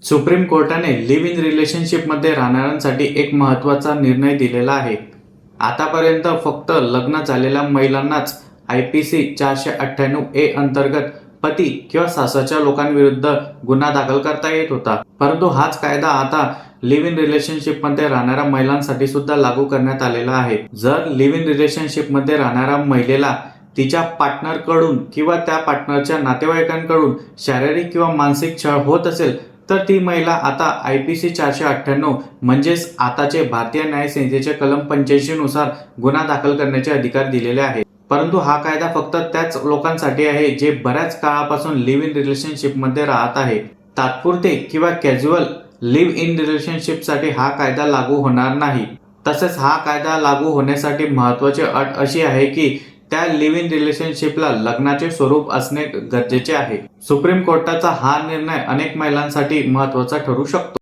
Supreme कोर्टाने live in रिलेशनशिपमध्ये राहणाऱ्यांसाठी एक महत्त्वाचा निर्णय दिलेला आहे। आतापर्यंत फक्त लग्न झालेल्या महिलांनाच IPC 498A अंतर्गत पती किंवा सासरच्या लोकांविरुद्ध गुन्हा दाखल करता येत होता, परंतु हाच कायदा आता लिव्ह इन रिलेशनशिपमध्ये राहणाऱ्या महिलांसाठी सुद्धा लागू करण्यात आलेला आहे। जर लिव्ह इन रिलेशनशिपमध्ये राहणाऱ्या महिलेला तिच्या पार्टनरकडून किंवा त्या पार्टनरच्या नातेवाईकांकडून शारीरिक किंवा मानसिक छळ होत असेल तर ती महिला आता IPC 498 म्हणजेच आताचे भारतीय न्याय संहितेचे कलम 85 नुसार गुन्हा दाखल करण्याचे अधिकार दिलेले आहेत। परंतु हा कायदा फक्त त्याच लोकांसाठी आहे जे बऱ्याच काळापासून लिव्ह इन रिलेशनशिपमध्ये राहत आहे। तात्पुरते किंवा कॅज्युअल लिव्ह इन रिलेशनशिपसाठी हा कायदा लागू होणार नाही। तसेच हा कायदा लागू होण्यासाठी महत्त्वाची अट अशी आहे की त्या लिव्ह इन रिलेशनशिपला लग्नाचे स्वरूप असणे गरजेचे आहे। सुप्रीम कोर्टाचा हा निर्णय अनेक महिलांसाठी महत्त्वाचा ठरू शकतो।